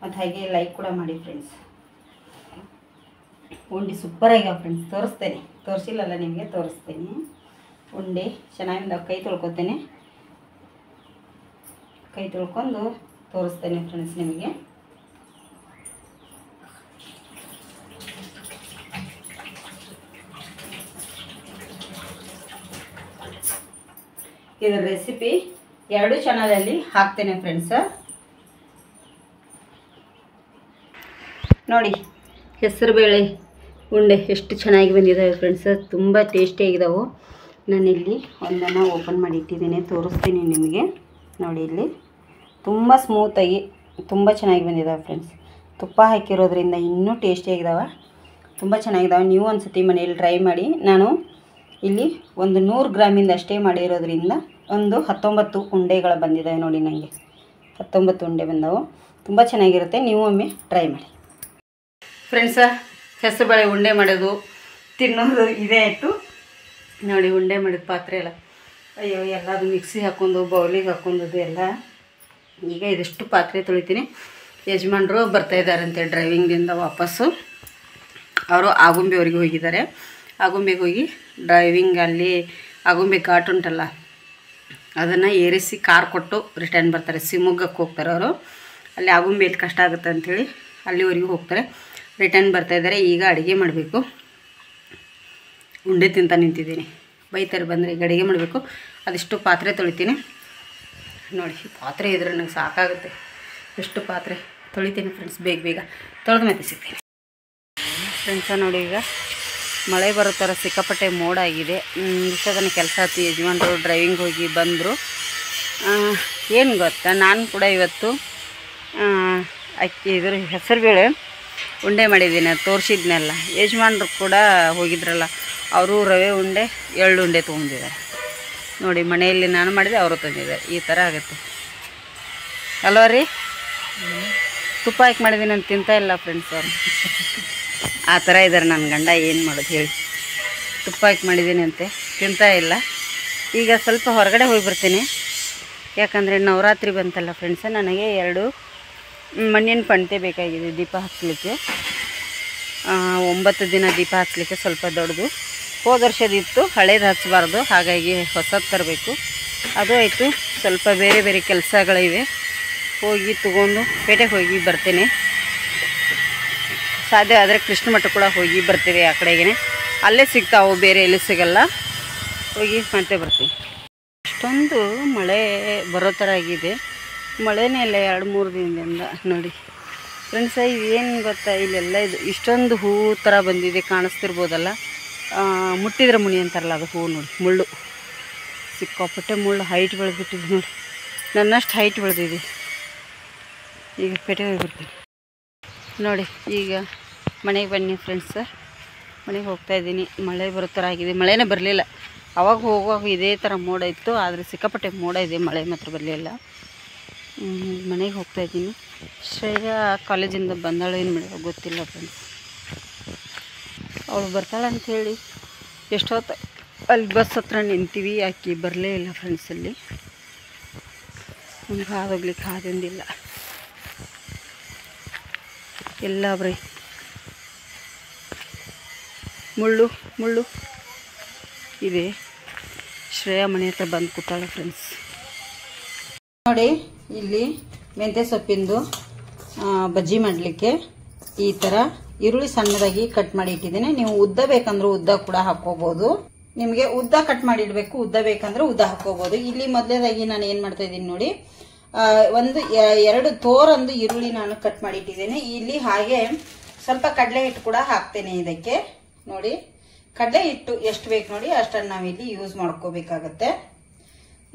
ಮತ್ತು ಹಾಗೆ ಲೈಕ್ ಕೂಡ ಮಾಡಿ ಫ್ರೆಂಡ್ಸ್. ಉಂಡೆ ಸೂಪರಾಗ್ಯಾವ ಫ್ರೆಂಡ್ಸ್, ತೋರಿಸಿಲ್ಲಲ್ಲ ನಿಮಗೆ, ತೋರಿಸ್ತೀನಿ. ಉಂಡೆ ಚೆನ್ನಾಗಿಂದ ಕೈ ತೊಳ್ಕೊತೇನೆ, ಕೈ ತೊಳ್ಕೊಂಡು ತೋರಿಸ್ತೇನೆ ಫ್ರೆಂಡ್ಸ್ ನಿಮಗೆ. ಇದರ ರೆಸಿಪಿ 2 ಚಾನಲಲ್ಲಿ ಹಾಕ್ತೇನೆ ಫ್ರೆಂಡ್ಸ್. ನೋಡಿ, ಹೆಸರುಬೇಳೆ ಉಂಡೆ ಎಷ್ಟು ಚೆನ್ನಾಗಿ ಬಂದಿದ್ದಾವೆ ಫ್ರೆಂಡ್ಸ್, ತುಂಬ ಟೇಸ್ಟಿಯಾಗಿದ್ದಾವೆ. ನಾನಿಲ್ಲಿ ಒಂದನ್ನು ಓಪನ್ ಮಾಡಿ ಇಟ್ಟಿದ್ದೀನಿ, ತೋರಿಸ್ತೀನಿ ನಿಮಗೆ. ನೋಡಿ, ಇಲ್ಲಿ ತುಂಬ ಸ್ಮೂತಾಗಿ ತುಂಬ ಚೆನ್ನಾಗಿ ಬಂದಿದ್ದಾವೆ ಫ್ರೆಂಡ್ಸ್. ತುಪ್ಪ ಹಾಕಿರೋದ್ರಿಂದ ಇನ್ನೂ ಟೇಸ್ಟಿಯಾಗಿದ್ದಾವೆ, ತುಂಬ ಚೆನ್ನಾಗಿದ್ದಾವೆ. ನೀವು ಒಂದು ಸತಿ ಮನೆಯಲ್ಲಿ ಟ್ರೈ ಮಾಡಿ. ನಾನು ಇಲ್ಲಿ ಒಂದು 100 ಗ್ರಾಮಿಂದ ಅಷ್ಟೇ ಮಾಡಿರೋದ್ರಿಂದ ಒಂದು 19 ಉಂಡೆಗಳು ಬಂದಿದ್ದಾವೆ. ನೋಡಿ, ನನಗೆ 19 ಉಂಡೆ ಬಂದವು. ತುಂಬ ಚೆನ್ನಾಗಿರುತ್ತೆ, ನೀವು ಒಮ್ಮೆ ಟ್ರೈ ಮಾಡಿ ಫ್ರೆಂಡ್ಸ. ಹೆಸರುಬೇಳೆ ಉಂಡೆ ಮಾಡೋದು ತಿನ್ನೋದು ಇದೇ ಆಯಿತು. ನೋಡಿ, ಉಂಡೆ ಮಾಡಿದ ಪಾತ್ರೆ ಎಲ್ಲ, ಅಯ್ಯೋ, ಎಲ್ಲದು ಮಿಕ್ಸಿ ಹಾಕ್ಕೊಂಡು ಬೌಲಿಗೆ ಹಾಕ್ಕೊಂಡದು ಎಲ್ಲ. ಈಗ ಇದಿಷ್ಟು ಪಾತ್ರೆ ತೊಳಿತೀನಿ. ಯಜಮಾನ್ರು ಬರ್ತಾಯಿದ್ದಾರಂತೆ ಡ್ರೈವಿಂಗ್ದಿಂದ ವಾಪಸ್ಸು. ಅವರು ಆಗುಂಬೆ ಅವರಿಗೆ ಹೋಗಿದ್ದಾರೆ. ಆಗುಂಬೆಗೆ ಹೋಗಿ ಡ್ರೈವಿಂಗ್ ಅಲ್ಲಿ ಆಗುಂಬೆ ಘಾಟ್ ಉಂಟಲ್ಲ, ಅದನ್ನು ಏರಿಸಿ ಕಾರ್ ಕೊಟ್ಟು ರಿಟರ್ನ್ ಬರ್ತಾರೆ. ಶಿವಮೊಗ್ಗಕ್ಕೆ ಹೋಗ್ತಾರೆ ಅವರು. ಅಲ್ಲಿ ಆಗುಂಬೆಯಲ್ಲಿ ಕಷ್ಟ ಆಗುತ್ತೆ ಅಂಥೇಳಿ ಅಲ್ಲಿವರೆಗೂ ಹೋಗ್ತಾರೆ, ರಿಟರ್ನ್ ಬರ್ತಾಯಿದ್ದಾರೆ. ಈಗ ಅಡುಗೆ ಮಾಡಬೇಕು. ಉಂಡೆ ತಿಂತ ನಿಂತಿದ್ದೀನಿ, ಬೈತಾರೆ ಬಂದರೆ. ಈಗ ಅಡುಗೆ ಮಾಡಬೇಕು. ಅದಿಷ್ಟು ಪಾತ್ರೆ ತೊಳಿತೀನಿ. ನೋಡಿ, ಪಾತ್ರೆ ಇದ್ರೆ ನನಗೆ ಸಾಕಾಗುತ್ತೆ. ಎಷ್ಟು ಪಾತ್ರೆ ತೊಳಿತೀನಿ ಫ್ರೆಂಡ್ಸ್. ಬೇಗ ತೊಳೆದ ಮತ್ತೆ ಸಿಗ್ತೀನಿ ಫ್ರೆಂಡ್ಸ. ನೋಡಿ, ಈಗ ಮಳೆ ಬರೋ ಥರ ಸಿಕ್ಕಾಪಟ್ಟೆ ಮೋಡ ಆಗಿದೆ. ಇಷ್ಟೊತ್ತನ ಕೆಲಸ ಆಯ್ತು. ಯಜಮಾನ್ರು ಡ್ರೈವಿಂಗ್ ಹೋಗಿ ಬಂದರು. ಏನು ಗೊತ್ತಾ, ನಾನು ಕೂಡ ಇವತ್ತು ಇದ್ರ ಹೆಸರುಬೇಳೆ ಉಂಡೆ ಮಾಡಿದ್ದೀನಿ, ಅದು ತೋರಿಸಿದ್ನೆಲ್ಲ. ಯಜಮಾನ್ರು ಕೂಡ ಹೋಗಿದ್ರಲ್ಲ, ಅವರು ರವೆ ಉಂಡೆ, ಎಳ್ಳು ಉಂಡೆ ತೊಗೊಂಡಿದ್ದಾರೆ. ನೋಡಿ, ಮನೆಯಲ್ಲಿ ನಾನು ಮಾಡಿದೆ, ಅವರು ತಂದಿದ್ದಾರೆ. ಈ ಥರ ಆಗುತ್ತೆ ಅಲ್ವಾ ರೀ? ತುಪ್ಪ ಹಾಕಿ ಮಾಡಿದ್ದೀನಿ ಅಂತ ತಿಂತಾ ಇಲ್ಲ ಫ್ರೆಂಡ್ಸ್ ಅವರು. ಆ ಥರ ಇದ್ದಾರೆ ನನ್ನ ಗಂಡ. ಏನು ಮಾಡೋದು ಹೇಳಿ? ತುಪ್ಪ ಹಾಕಿ ಮಾಡಿದ್ದೀನಿ ಅಂತೆ, ತಿಂತಾ ಇಲ್ಲ. ಈಗ ಸ್ವಲ್ಪ ಹೊರಗಡೆ ಹೋಗಿ ಬರ್ತೀನಿ, ಯಾಕಂದರೆ ನವರಾತ್ರಿ ಬಂತಲ್ಲ ಫ್ರೆಂಡ್ಸ. ನನಗೆ 2 ಮಣ್ಣಿನ ಪಂಟೆ ಬೇಕಾಗಿದೆ ದೀಪ ಹಚ್ಚಲಿಕ್ಕೆ. 9 ದಿನ ದೀಪ ಹಚ್ಚಲಿಕ್ಕೆ ಸ್ವಲ್ಪ ದೊಡ್ಡದು. ಹೋದ ವರ್ಷದಿತ್ತು, ಹಳೇದು ಹಚ್ಚಬಾರ್ದು, ಹಾಗಾಗಿ ಹೊಸದು ತರಬೇಕು. ಅದು ಆಯಿತು. ಸ್ವಲ್ಪ ಬೇರೆ ಬೇರೆ ಕೆಲಸಗಳಿವೆ, ಹೋಗಿ ತಗೊಂಡು ಪೇಟೆಗೆ ಹೋಗಿ ಬರ್ತೇನೆ. ಸಾಧ್ಯ ಆದರೆ ಕೃಷ್ಣ ಮಠ ಕೂಡ ಹೋಗಿ ಬರ್ತೀವಿ. ಆ ಕಡೆಗೇ ಅಲ್ಲೇ ಸಿಗ್ತಾವೆ, ಬೇರೆ ಎಲ್ಲಿ ಸಿಗಲ್ಲ. ಹೋಗಿ ಮತ್ತೆ ಬರ್ತೀವಿ. ಅಷ್ಟೊಂದು ಮಳೆ ಬರೋ ಥರ ಆಗಿದೆ. ಮಳೆನೇ ಇಲ್ಲ 2-3 ದಿನದಿಂದ. ನೋಡಿ ಫ್ರೆಂಡ್ಸ, ಇದೇನು ಗೊತ್ತಾ, ಇಲ್ಲೆಲ್ಲ ಇದು ಇಷ್ಟೊಂದು ಹೂವು ಥರ ಬಂದಿದೆ, ಕಾಣಿಸ್ತಿರ್ಬೋದಲ್ಲ. ಮುಟ್ಟಿದ್ರೆ ಮುನಿ ಅಂತಾರಲ್ಲ, ಅದು ಹೂವು. ನೋಡಿ, ಮುಳ್ಳು, ಸಿಕ್ಕಾಪಟ್ಟೆ ಮುಳ್ಳು ಹೈಟ್ ಬೆಳೆದ್ಬಿಟ್ಟಿದೆ. ನೋಡಿ, ನನ್ನಷ್ಟು ಹೈಟ್ ಬೆಳೆದಿದೆ. ಈಗ ಪೇಟೆ ಹೋಗಿ ಬರ್ತೀನಿ. ನೋಡಿ, ಈಗ ಮನೆಗೆ ಬನ್ನಿ ಫ್ರೆಂಡ್ಸ. ಮನೆಗೆ ಹೋಗ್ತಾಯಿದ್ದೀನಿ. ಮಳೆ ಬರೋ ಥರ ಆಗಿದೆ. ಮಳೆನೇ ಬರಲಿಲ್ಲ. ಅವಾಗ ಹೋಗುವಾಗ ಇದೇ ಥರ ಮೋಡ ಇತ್ತು, ಆದರೆ ಸಿಕ್ಕಾಪಟ್ಟೆ ಮೋಡ ಇದೆ, ಮಳೆ ಮಾತ್ರ ಬರಲಿಲ್ಲ. ಮನೆಗೆ ಹೋಗ್ತಾಯಿದ್ದೀನಿ. ಶ್ರೇಯಾ ಕಾಲೇಜಿಂದ ಬಂದಾಳು, ಏನು ಮಾಡೋ ಗೊತ್ತಿಲ್ಲ ಫ್ರೆಂಡ್ಸ್. ಅವಳು ಬರ್ತಾಳೆ ಅಂಥೇಳಿ ಎಷ್ಟೊತ್ತು ಅಲ್ಲಿ ಬಸ್ ಹತ್ರ ನಿಂತೀವಿ, ಆಕೆ ಬರಲೇ ಇಲ್ಲ ಫ್ರೆಂಡ್ಸ್. ಅಲ್ಲಿ ನಮ್ಗೆ ಹಾದೋಗ್ಲಿಕ್ಕೆ ಹಾದಿಂದಿಲ್ಲ. ಎಲ್ಲ ಬರೀ ಮುಳ್ಳು ಮುಳ್ಳು ಇದೆ. ಶ್ರೇಯಾ ಮನೆ ಹತ್ರ ಬಂದು ಕೂತಾಳೆ ಫ್ರೆಂಡ್ಸ್. ನೋಡಿ, ಇಲ್ಲಿ ಮೆಂತ್ಯ ಸೊಪ್ಪಿಂದು ಬಜ್ಜಿ ಮಾಡಲಿಕ್ಕೆ ಈ ಥರ ಈರುಳ್ಳಿ ಸಣ್ಣದಾಗಿ ಕಟ್ ಮಾಡಿ ಇಟ್ಟಿದ್ದೀನಿ. ನೀವು ಉದ್ದ ಬೇಕಂದ್ರೆ ಉದ್ದ ಕೂಡ ಹಾಕ್ಕೋಬೋದು. ನಿಮಗೆ ಉದ್ದ ಕಟ್ ಮಾಡಿ ಇಡಬೇಕು, ಉದ್ದ ಬೇಕಂದ್ರೆ ಉದ್ದ ಹಾಕ್ಕೋಬೋದು. ಇಲ್ಲಿ ಮೊದಲೇದಾಗಿ ನಾನು ಏನು ಮಾಡ್ತಾ ಇದ್ದೀನಿ ನೋಡಿ, 2 ತೋರಂದು ಈರುಳ್ಳಿ ನಾನು ಕಟ್ ಮಾಡಿ ಇಟ್ಟಿದ್ದೇನೆ. ಇಲ್ಲಿ ಹಾಗೆ ಸ್ವಲ್ಪ ಕಡಲೆ ಹಿಟ್ಟು ಕೂಡ ಹಾಕ್ತೇನೆ ಇದಕ್ಕೆ. ನೋಡಿ ಕಡಲೆ ಹಿಟ್ಟು ಎಷ್ಟು ಬೇಕು ನೋಡಿ ಅಷ್ಟನ್ನು ನಾವಿಲ್ಲಿ ಯೂಸ್ ಮಾಡ್ಕೋಬೇಕಾಗತ್ತೆ.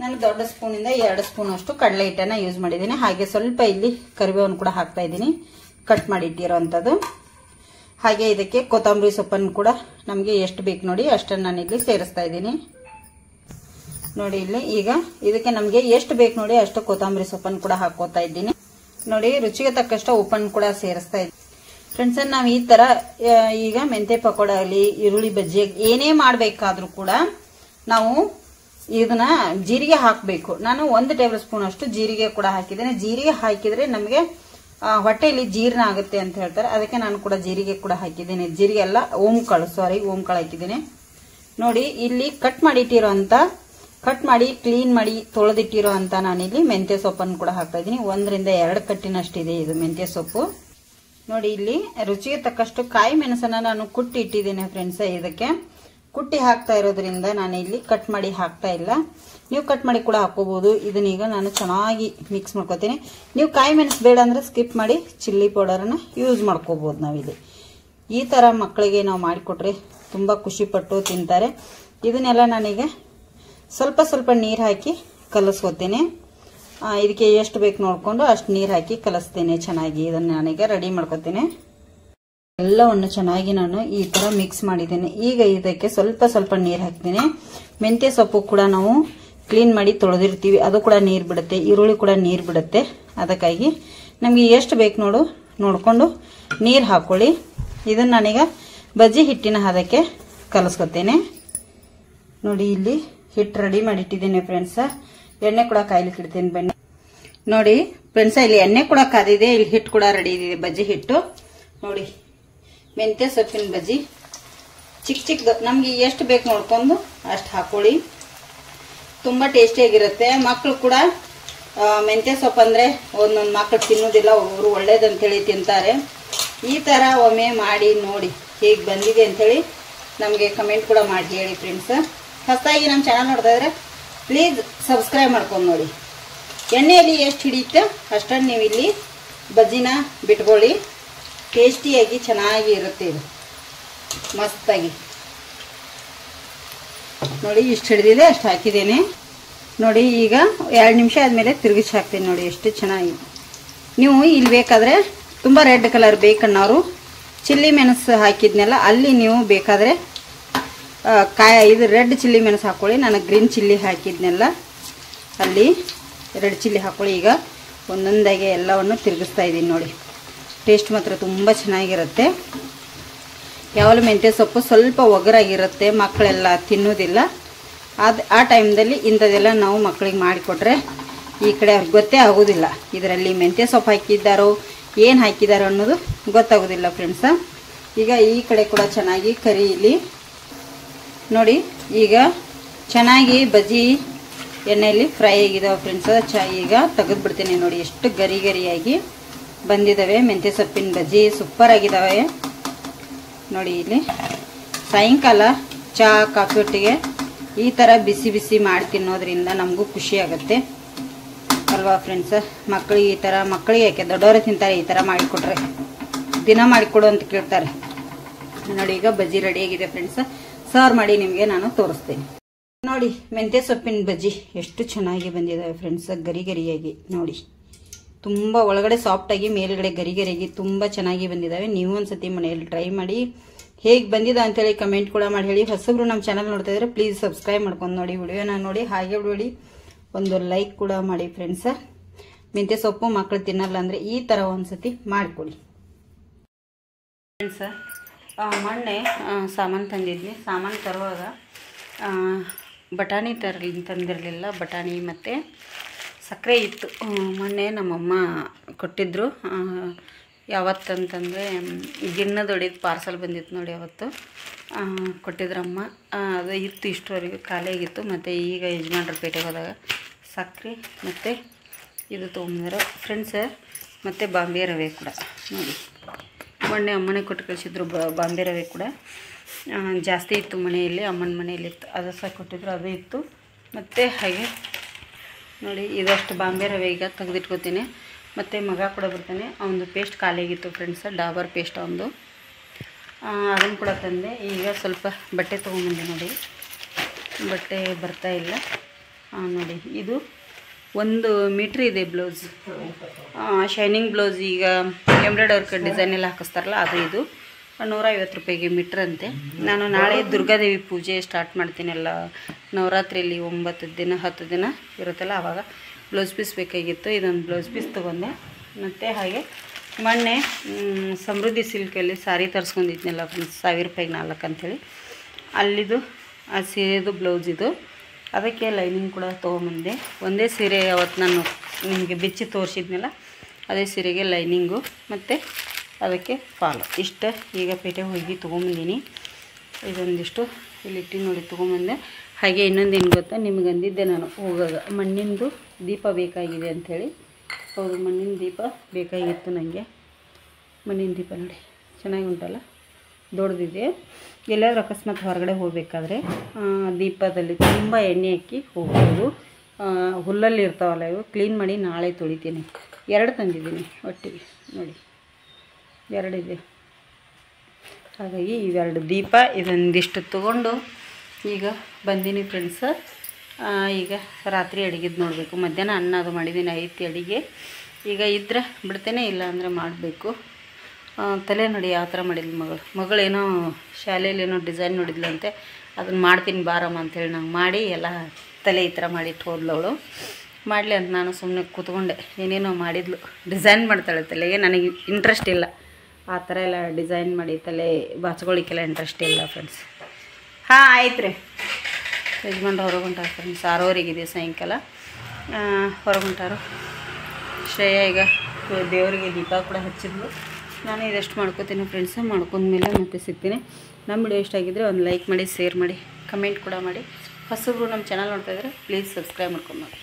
ನಾನು ದೊಡ್ಡ ಸ್ಪೂನಿಂದ 2 ಸ್ಪೂನ್ ಅಷ್ಟು ಕಡಲೆ ಹಿಟ್ಟನ್ನ ಯೂಸ್ ಮಾಡಿದ್ದೀನಿ. ಹಾಗೆ ಸ್ವಲ್ಪ ಇಲ್ಲಿ ಕರಿಬೇವನ್ನು ಕೂಡ ಹಾಕ್ತಾ ಇದ್ದೀನಿ, ಕಟ್ ಮಾಡಿ ಇಟ್ಟಿರೋವಂಥದ್ದು. ಹಾಗೆ ಇದಕ್ಕೆ ಕೊತ್ತಂಬರಿ ಸೊಪ್ಪನ್ನು ಕೂಡ ನಮಗೆ ಎಷ್ಟು ಬೇಕು ನೋಡಿ ಅಷ್ಟನ್ನು ನಾನಿಲ್ಲಿ ಸೇರಿಸ್ತಾ ಇದ್ದೀನಿ. ನೋಡಿ ಇಲ್ಲಿ ಈಗ ಇದಕ್ಕೆ ನಮಗೆ ಎಷ್ಟು ಬೇಕು ನೋಡಿ ಅಷ್ಟು ಕೊತ್ತಂಬರಿ ಸೊಪ್ಪನ್ನು ಕೂಡ ಹಾಕೋತಾ ಇದ್ದೀನಿ. ನೋಡಿ ರುಚಿಗೆ ತಕ್ಕಷ್ಟು ಉಪ್ಪನ್ನು ಕೂಡ ಸೇರಿಸ್ತಾ ಇದ್ದೀನಿ. ಫ್ರೆಂಡ್ಸ್, ನಾವು ಈ ತರ ಈಗ ಮೆಂತೆ ಪಕೋಡ ಆಗಲಿ ಈರುಳ್ಳಿ ಬಜ್ಜಿ ಏನೇ ಮಾಡಬೇಕಾದ್ರೂ ಕೂಡ ನಾವು ಇದನ್ನ ಜೀರಿಗೆ ಹಾಕಬೇಕು. ನಾನು 1 ಟೇಬಲ್ ಸ್ಪೂನ್ ಅಷ್ಟು ಜೀರಿಗೆ ಕೂಡ ಹಾಕಿದ್ದೇನೆ. ಜೀರಿಗೆ ಹಾಕಿದ್ರೆ ನಮಗೆ ಹೊಟ್ಟೆಯಲ್ಲಿ ಜೀರ್ಣ ಆಗುತ್ತೆ ಅಂತ ಹೇಳ್ತಾರೆ, ಅದಕ್ಕೆ ನಾನು ಕೂಡ ಜೀರಿಗೆ ಕೂಡ ಹಾಕಿದ್ದೇನೆ. ಜೀರಿಗೆ ಅಲ್ಲ ಓಂಕಾಳು ಹಾಕಿದ್ದೇನೆ. ನೋಡಿ ಇಲ್ಲಿ ಕಟ್ ಮಾಡಿ ಕ್ಲೀನ್ ಮಾಡಿ ತೊಳೆದಿಟ್ಟಿರೋ ಅಂತ ನಾನಿಲ್ಲಿ ಮೆಂತ್ಯ ಸೊಪ್ಪನ್ನು ಕೂಡ ಹಾಕ್ತಾ ಇದ್ದೀನಿ. 1 ರಿಂದ 2 ಕಟ್ಟಿನಷ್ಟಿದೆ ಇದು ಮೆಂತ್ಯ ಸೊಪ್ಪು. ನೋಡಿ ಇಲ್ಲಿ ರುಚಿಗೆ ತಕ್ಕಷ್ಟು ಕಾಯಿ ಮೆಣಸನ್ನ ನಾನು ಕುಟ್ಟಿ ಇಟ್ಟಿದ್ದೇನೆ ಫ್ರೆಂಡ್ಸ್. ಇದಕ್ಕೆ ಕುಟ್ಟಿ ಹಾಕ್ತಾ ಇರೋದ್ರಿಂದ ನಾನು ಇಲ್ಲಿ ಕಟ್ ಮಾಡಿ ಹಾಕ್ತಾ ಇಲ್ಲ. ನೀವು ಕಟ್ ಮಾಡಿ ಕೂಡ ಹಾಕೋಬಹುದು. ಇದನ್ನೀಗ ನಾನು ಚೆನ್ನಾಗಿ ಮಿಕ್ಸ್ ಮಾಡ್ಕೋತೀನಿ. ನೀವು ಕಾಯಿ ಮೆಣಸು ಬೇಡ ಅಂದ್ರೆ ಸ್ಕಿಪ್ ಮಾಡಿ ಚಿಲ್ಲಿ ಪೌಡರ್ನ ಯೂಸ್ ಮಾಡ್ಕೋಬಹುದು. ನಾವಿಲ್ಲಿ ಈ ತರ ಮಕ್ಕಳಿಗೆ ನಾವು ಮಾಡಿಕೊಟ್ರೆ ತುಂಬಾ ಖುಷಿ ಪಟ್ಟು ತಿಂತಾರೆ. ಇದನ್ನೆಲ್ಲ ನಾನೀಗ ಸ್ವಲ್ಪ ನೀರು ಹಾಕಿ ಕಲಸ್ಕೋತೇನೆ. ಇದಕ್ಕೆ ಎಷ್ಟು ಬೇಕು ನೋಡ್ಕೊಂಡು ಅಷ್ಟು ನೀರು ಹಾಕಿ ಕಲಸ್ತೇನೆ ಚೆನ್ನಾಗಿ. ಇದನ್ನ ನಾನೀಗ ರೆಡಿ ಮಾಡ್ಕೋತೇನೆ. ಎಲ್ಲವನ್ನು ಚೆನ್ನಾಗಿ ನಾನು ಈ ತರ ಮಿಕ್ಸ್ ಮಾಡಿದ್ದೇನೆ. ಈಗ ಇದಕ್ಕೆ ಸ್ವಲ್ಪ ನೀರು ಹಾಕ್ತೇನೆ. ಮೆಂತ್ಯ ಸೊಪ್ಪು ಕೂಡ ನಾವು ಕ್ಲೀನ್ ಮಾಡಿ ತೊಳೆದಿರ್ತೀವಿ, ಅದು ಕೂಡ ನೀರು ಬಿಡುತ್ತೆ, ಈರುಳ್ಳಿ ಕೂಡ ನೀರು ಬಿಡುತ್ತೆ. ಅದಕ್ಕಾಗಿ ನಮಗೆ ಎಷ್ಟು ಬೇಕು ನೋಡ್ಕೊಂಡು ನೀರು ಹಾಕೊಳ್ಳಿ. ಇದನ್ನ ನಾನೀಗ ಬಜ್ಜಿ ಹಿಟ್ಟಿನ ಹದಕ್ಕೆ ಕಲಸ್ಕೊತೇನೆ. ನೋಡಿ ಇಲ್ಲಿ ಹಿಟ್ಟು ರೆಡಿ ಮಾಡಿಟ್ಟಿದ್ದೇನೆ ಫ್ರೆಂಡ್ಸ್. ಎಣ್ಣೆ ಕೂಡ ಕಾಯ್ಲಿಕ್ಕೆ ಇಡ್ತೇನೆ ಬನ್ನಿ. ನೋಡಿ ಫ್ರೆಂಡ್ಸ್, ಇಲ್ಲಿ ಎಣ್ಣೆ ಕೂಡ ಕಾದಿದೆ, ಇಲ್ಲಿ ಹಿಟ್ಟು ಕೂಡ ರೆಡಿ ಇದೆ, ಬಜ್ಜಿ ಹಿಟ್ಟು. ನೋಡಿ ಮೆಂತ್ಯ ಸೊಪ್ಪಿನ ಬಜ್ಜಿ ಚಿಕ್ಕದು ನಮ್ಗೆ ಎಷ್ಟು ಬೇಕು ನೋಡ್ಕೊಂಡು ಅಷ್ಟು ಹಾಕೊಳ್ಳಿ. ತುಂಬಾ ಟೇಸ್ಟಿಯಾಗಿರುತ್ತೆ. ಮಕ್ಕಳು ಕೂಡ ಮೆಂತ್ಯ ಸೊಪ್ಪು ಅಂದ್ರೆ ಒಂದೊಂದು ಮಕ್ಕಳು ತಿನ್ನೋದಿಲ್ಲ, ಒಬ್ಬರು ಒಳ್ಳೇದಂತೇಳಿ ತಿಂತಾರೆ. ಈ ತರ ಒಮ್ಮೆ ಮಾಡಿ ನೋಡಿ ಹೇಗೆ ಬಂದಿದೆ ಅಂತೇಳಿ ನಮಗೆ ಕಮೆಂಟ್ ಕೂಡ ಮಾಡಿ ಹೇಳಿ ಫ್ರೆಂಡ್ಸ್. ಹೊಸದಾಗಿ ನಮ್ಮ ಚಾನಲ್ ನೋಡ್ತಾ ಇದ್ರೆ ಪ್ಲೀಸ್ ಸಬ್ಸ್ಕ್ರೈಬ್ ಮಾಡ್ಕೊಂಡು ನೋಡಿ. ಎಣ್ಣೆಯಲ್ಲಿ ಎಷ್ಟು ಹಿಡಿಯುತ್ತೆ ಅಷ್ಟನ್ನು ನೀವು ಇಲ್ಲಿ ಬಜ್ಜಿನ ಬಿಟ್ಕೊಳ್ಳಿ. ಟೇಸ್ಟಿಯಾಗಿ ಚೆನ್ನಾಗಿ ಇರುತ್ತೆ ಇದು, ಮಸ್ತಾಗಿ. ನೋಡಿ ಇಷ್ಟು ಹಿಡಿದಿದೆ ಅಷ್ಟು ಹಾಕಿದ್ದೇನೆ. ನೋಡಿ ಈಗ 2 ನಿಮಿಷ ಆದಮೇಲೆ ತಿರುಗಿಸಿ ಹಾಕ್ತೀನಿ. ನೋಡಿ ಎಷ್ಟು ಚೆನ್ನಾಗಿ. ನೀವು ಇಲ್ಲಿ ಬೇಕಾದರೆ ತುಂಬ ರೆಡ್ ಕಲರ್ ಬೇಕನ್ನೋರು ಚಿಲ್ಲಿ ಮೆಣಸು ಹಾಕಿದ್ನೆಲ್ಲ ಅಲ್ಲಿ ನೀವು ಬೇಕಾದರೆ ಇದು ರೆಡ್ ಚಿಲ್ಲಿ ಮೆಣಸು ಹಾಕೊಳ್ಳಿ. ನಾನು ಗ್ರೀನ್ ಚಿಲ್ಲಿ ಹಾಕಿದ್ನೆಲ್ಲ ಅಲ್ಲಿ ರೆಡ್ ಚಿಲ್ಲಿ ಹಾಕೊಳ್ಳಿ. ಈಗ ಒಂದೊಂದಾಗೆ ಎಲ್ಲವನ್ನು ತಿರುಗಿಸ್ತಾ ಇದ್ದೀನಿ. ನೋಡಿ ಟೇಸ್ಟ್ ಮಾತ್ರ ತುಂಬ ಚೆನ್ನಾಗಿರುತ್ತೆ. ಯಾವಾಗಲೂ ಮೆಂತ್ಯ ಸೊಪ್ಪು ಸ್ವಲ್ಪ ಒಗರಾಗಿರುತ್ತೆ, ಮಕ್ಕಳೆಲ್ಲ ತಿನ್ನೋದಿಲ್ಲ. ಆ ಟೈಮ್ದಲ್ಲಿ ಇಂಥದ್ದೆಲ್ಲ ನಾವು ಮಕ್ಕಳಿಗೆ ಮಾಡಿಕೊಟ್ರೆ ಈ ಕಡೆ ಅವ್ರಿಗೆ ಗೊತ್ತೇ ಆಗೋದಿಲ್ಲ ಇದರಲ್ಲಿ ಮೆಂತ್ಯ ಸೊಪ್ಪು ಹಾಕಿದ್ದಾರೋ ಏನು ಹಾಕಿದಾರೋ ಅನ್ನೋದು ಗೊತ್ತಾಗೋದಿಲ್ಲ ಫ್ರೆಂಡ್ಸ. ಈಗ ಈ ಕಡೆ ಕೂಡ ಚೆನ್ನಾಗಿ ಕರಿಲಿ. ನೋಡಿ ಈಗ ಚೆನ್ನಾಗಿ ಬಜ್ಜಿ ಎಣ್ಣೆಯಲ್ಲಿ ಫ್ರೈ ಆಗಿದಾವೆ ಫ್ರೆಂಡ್ಸ್. ಈಗ ತೆಗೆದು ಬಿಡ್ತೀನಿ. ನೋಡಿ ಎಷ್ಟು ಗರಿಯಾಗಿ ಬಂದಿದ್ದಾವೆ ಮೆಂತ್ಯ ಸೊಪ್ಪಿನ ಬಜ್ಜಿ, ಸೂಪರ್ ಆಗಿದ್ದಾವೆ. ನೋಡಿ ಇಲ್ಲಿ ಸಾಯಂಕಾಲ ಚಹಾ ಕಾಫಿ ಒಟ್ಟಿಗೆ ಈ ಥರ ಬಿಸಿ ಮಾಡಿ ತಿನ್ನೋದ್ರಿಂದ ನಮಗೂ ಖುಷಿ ಆಗುತ್ತೆ ಅಲ್ವಾ ಫ್ರೆಂಡ್ಸ್. ಮಕ್ಕಳಿಗೆ ಈ ಥರ, ಮಕ್ಕಳಿಗೆ ಯಾಕೆ ದೊಡ್ಡವರೇ ತಿಂತಾರೆ ಈ ಥರ ಮಾಡಿಕೊಟ್ರೆ, ದಿನ ಮಾಡಿಕೊಡು ಅಂತ ಕೇಳ್ತಾರೆ. ನೋಡಿ ಈಗ ಬಜ್ಜಿ ರೆಡಿಯಾಗಿದೆ ಫ್ರೆಂಡ್ಸ್. ಸರ್ವ್ ಮಾಡಿ ನಿಮಗೆ ನಾನು ತೋರಿಸ್ತೇನೆ. ನೋಡಿ ಮೆಂತ್ಯ ಸೊಪ್ಪಿನ ಬಜ್ಜಿ ಎಷ್ಟು ಚೆನ್ನಾಗಿ ಬಂದಿದ್ದಾವೆ ಫ್ರೆಂಡ್ಸ್, ಗರಿಯಾಗಿ. ನೋಡಿ ತುಂಬ ಒಳಗಡೆ ಸಾಫ್ಟಾಗಿ ಮೇಲ್ಗಡೆ ಗರಿಯಾಗಿ ತುಂಬ ಚೆನ್ನಾಗಿ ಬಂದಿದ್ದಾವೆ. ನೀವು ಒಂದ್ಸತಿ ಮನೆಯಲ್ಲಿ ಟ್ರೈ ಮಾಡಿ ಹೇಗೆ ಬಂದಿದೆ ಅಂತೇಳಿ ಕಮೆಂಟ್ ಕೂಡ ಮಾಡಿ ಹೇಳಿ. ಹೊಸಬ್ರು ನಮ್ಮ ಚಾನಲ್ ನೋಡ್ತಾ ಇದ್ರೆ ಪ್ಲೀಸ್ ಸಬ್ಸ್ಕ್ರೈಬ್ ಮಾಡ್ಕೊಂಡು ನೋಡಿ, ವಿಡಿಯೋನ ನೋಡಿ, ಹಾಗೆ ನೋಡಿ ಒಂದು ಲೈಕ್ ಕೂಡ ಮಾಡಿ ಫ್ರೆಂಡ್ಸ್. ಮೆಂತ್ಯ ಸೊಪ್ಪು ಮಕ್ಕಳು ತಿನ್ನಲ್ಲ ಅಂದರೆ ಈ ಥರ ಒಂದ್ಸತಿ ಮಾಡಿಕೊಡಿ ಫ್ರೆಂಡ್ಸ್. ಮೊನ್ನೆ ಸಾಮಾನು ತಂದಿದ್ವಿ. ಸಾಮಾನು ತರುವಾಗ ಬಟಾಣಿ ತಂದಿರಲಿಲ್ಲ. ಬಟಾಣಿ ಮತ್ತು ಸಕ್ಕರೆ ಇತ್ತು. ಮೊನ್ನೆ ನಮ್ಮಮ್ಮ ಕೊಟ್ಟಿದ್ದರು. ಯಾವತ್ತಂತಂದರೆ ಗಿಣ್ಣದೊಡಿದು ಪಾರ್ಸಲ್ ಬಂದಿತ್ತು ನೋಡಿ, ಅವತ್ತು ಕೊಟ್ಟಿದ್ರಮ್ಮ. ಅದು ಇತ್ತು, ಇಷ್ಟರವರೆಗೂ ಖಾಲಿಯಾಗಿತ್ತು. ಮತ್ತು ಈಗ ಯಜಮಾನ್ರ ಪೇಟೆಗೆ ಹೋದಾಗ ಸಕ್ಕರೆ ಮತ್ತು ಇದು ತೊಗೊಂಬಂದ್ರೆ ಫ್ರೆಂಡ್ಸ್, ಮತ್ತು ಬಾಂಬೆ ರವೆ ಕೂಡ ನೋಡಿ. ಮೊನ್ನೆ ಅಮ್ಮನೇ ಕೊಟ್ಟು ಕಳಿಸಿದ್ರು ಬಾಂಬೆ ರವೆ ಕೂಡ. ಜಾಸ್ತಿ ಇತ್ತು ಮನೆಯಲ್ಲಿ, ಅಮ್ಮನ ಮನೆಯಲ್ಲಿ ಇತ್ತು, ಅದು ಸಹ ಕೊಟ್ಟಿದ್ರು, ಅದು ಇತ್ತು. ಮತ್ತು ಹಾಗೆ ನೋಡಿ ಇದಷ್ಟು ಬಾಂಬೆ ರವೆ ಈಗ ತೆಗೆದಿಟ್ಕೋತೀನಿ. ಮತ್ತು ಮಗ ಕೂಡ ಬರ್ತಾನೆ. ಅವನದು ಪೇಸ್ಟ್ ಖಾಲಿಯಾಗಿತ್ತು ಫ್ರೆಂಡ್ಸ್, ಡಾಬರ್ ಪೇಸ್ಟ್ ಅವನದು. ಅದನ್ನು ಕೂಡ ತಂದೆ. ಈಗ ಸ್ವಲ್ಪ ಬಟ್ಟೆ ತೊಗೊಂಬಂದೆ ನೋಡಿ, ಬಟ್ಟೆ ಬರ್ತಾ ಇಲ್ಲ ನೋಡಿ. ಇದು 1 ಮೀಟ್ರ್ ಇದೆ ಬ್ಲೌಸ್, ಶೈನಿಂಗ್ ಬ್ಲೌಸ್. ಈಗ ಎಂಬ್ರಾಯ್ಡರಿ ವರ್ಕ್ ಡಿಸೈನ್ ಎಲ್ಲ ಹಾಕಿಸ್ತಾರಲ್ಲ ಅದು. ಇದು 150 ರೂಪಾಯಿಗೆ ಮೀಟ್ರ್ ಅಂತೆ. ನಾನು ನಾಳೆ ದುರ್ಗಾದೇವಿ ಪೂಜೆ ಸ್ಟಾರ್ಟ್ ಮಾಡ್ತೀನಿ. ಎಲ್ಲ ನವರಾತ್ರಿಯಲ್ಲಿ 9 ದಿನ 10 ದಿನ ಇರುತ್ತಲ್ಲ, ಆವಾಗ ಬ್ಲೌಸ್ ಪೀಸ್ ಬೇಕಾಗಿತ್ತು. ಇದೊಂದು ಬ್ಲೌಸ್ ಪೀಸ್ ತೊಗೊಂಡೆ. ಮತ್ತು ಹಾಗೆ ಮೊನ್ನೆ ಸಮೃದ್ಧಿ ಸಿಲ್ಕಲ್ಲಿ ಸಾರಿ ತರಿಸ್ಕೊಂಡಿದ್ನಲ್ಲ ಫ್ರೆಂಡ್ಸ್, 1000 ರೂಪಾಯಿಗೆ 4 ಅಂಥೇಳಿ, ಅಲ್ಲಿದು ಆ ಸೀರೆದು ಬ್ಲೌಸ್ ಇದು. ಅದಕ್ಕೆ ಲೈನಿಂಗ್ ಕೂಡ ತೊಗೊಂಬಂದೆ. ಒಂದೇ ಸೀರೆ ಅವತ್ತು ನಾನು ನಿಮಗೆ ಬಿಚ್ಚಿ ತೋರಿಸಿದ್ನಲ್ಲ, ಅದೇ ಸೀರೆಗೆ ಲೈನಿಂಗು ಮತ್ತು ಅದಕ್ಕೆ ಫಾಲು ಇಷ್ಟು. ಈಗ ಪೇಟೆಗೆ ಹೋಗಿ ತೊಗೊಂಬಂದೀನಿ. ಇದೊಂದಿಷ್ಟು ಇಲ್ಲಿಟ್ಟು ನೋಡಿ ತೊಗೊಂಬಂದೆ. ಹಾಗೆ ಇನ್ನೊಂದೇನು ಗೊತ್ತಾ, ನಿಮ್ಗೆ ಅಂದಿದ್ದೆ ನಾನು ಹೋಗಾಗ, ಮಣ್ಣಿಂದು ದೀಪ ಬೇಕಾಗಿದೆ ಅಂಥೇಳಿ. ಹೌದು, ಮಣ್ಣಿನ ದೀಪ ಬೇಕಾಗಿತ್ತು ನನಗೆ. ಮಣ್ಣಿನ ದೀಪ ನೋಡಿ ಚೆನ್ನಾಗಿ ಉಂಟಲ್ಲ, ದೊಡ್ಡದಿದೆ. ಎಲ್ಲಾದರೂ ಅಕಸ್ಮಾತ್ ಹೊರಗಡೆ ಹೋಗಬೇಕಾದ್ರೆ ದೀಪದಲ್ಲಿ ತುಂಬ ಎಣ್ಣೆ ಹಾಕಿ ಹೋಗ್ಬೋದು. ಹುಲ್ಲಲ್ಲಿ ಇರ್ತಾವಲ್ಲ ಇವು, ಕ್ಲೀನ್ ಮಾಡಿ ನಾಳೆ ತೊಳಿತೀನಿ. 2 ತಂದಿದ್ದೀನಿ ಒಟ್ಟಿಗೆ ನೋಡಿ, 2 ಇದೆ. ಹಾಗಾಗಿ ಇವೆರಡು ದೀಪ ಇದೊಂದಿಷ್ಟು ತೊಗೊಂಡು ಈಗ ಬಂದೀನಿ ಫ್ರೆಂಡ್ಸ್. ಈಗ ರಾತ್ರಿ ಅಡುಗೆದು ನೋಡಬೇಕು. ಮಧ್ಯಾಹ್ನ ಅನ್ನ ಅದು ಮಾಡಿದ್ದೀನಿ, ಐತಿ ಅಡುಗೆ. ಈಗ ಇದ್ದರೆ ಬಿಡ್ತೇನೆ, ಇಲ್ಲ ಅಂದರೆ ಮಾಡಬೇಕು. ತಲೆ ನೋಡಿ ಯಾವ ಥರ ಮಾಡಿದ್ಲು ಮಗಳೇನೋ ಶಾಲೆಯಲ್ಲೇನೋ ಡಿಸೈನ್ ನೋಡಿದ್ಲಂತೆ, ಅದನ್ನು ಮಾಡ್ತೀನಿ ಬಾರಮ್ಮ ಅಂಥೇಳಿ ನಂಗೆ ಮಾಡಿ ಎಲ್ಲ ತಲೆ ಈ ಥರ ಮಾಡಿಟ್ಟು ಹೋದ್ಲವಳು. ಮಾಡಲಿ ಅಂತ ನಾನು ಸುಮ್ಮನೆ ಕೂತ್ಕೊಂಡೆ. ಏನೇನೋ ಮಾಡಿದ್ಲು, ಡಿಸೈನ್ ಮಾಡ್ತಾಳೆ ತಲೆಗೆ. ನನಗೆ ಇಂಟ್ರೆಸ್ಟ್ ಇಲ್ಲ ಆ ಥರ ಎಲ್ಲ ಡಿಸೈನ್ ಮಾಡಿ ತಲೆ ಬಾಚ್ಕೊಳ್ಳಿಕ್ಕೆಲ್ಲ ಇಂಟ್ರೆಸ್ಟ್ ಇಲ್ಲ ಫ್ರೆಂಡ್ಸ್. ಹಾಂ ಆಯ್ತು ರೀ. ಯಜಮಾನ್ರು ಹೊರಗುಂಟಾರ ಫ್ರೆಂಡ್ಸ್, 6:30 ಸಾಯಂಕಾಲ ಹೊರಗುಂಟಾರು. ಶ್ರೇಯ ಈಗ ದೇವರಿಗೆ ದೀಪ ಕೂಡ ಹಚ್ಚಿದ್ಲು. ನಾನು ಇದಷ್ಟು ಮಾಡ್ಕೋತೀನಿ ಫ್ರೆಂಡ್ಸ್. ಮಾಡ್ಕೊಂಡ್ಮೇಲೆ ಮತ್ತೆ ಸಿಗ್ತೀನಿ. ನಮ್ಮ ವಿಡಿಯೋ ಇಷ್ಟ ಆಗಿದ್ದರೆ ಒಂದು ಲೈಕ್ ಮಾಡಿ, ಶೇರ್ ಮಾಡಿ, ಕಮೆಂಟ್ ಕೂಡ ಮಾಡಿ. ಹೊಸಬ್ರು ನಮ್ಮ ಚಾನಲ್ ನೋಡ್ತಾಯಿದ್ರೆ ಪ್ಲೀಸ್ ಸಬ್ಸ್ಕ್ರೈಬ್ ಮಾಡ್ಕೊಂಡು ನೋಡಿ.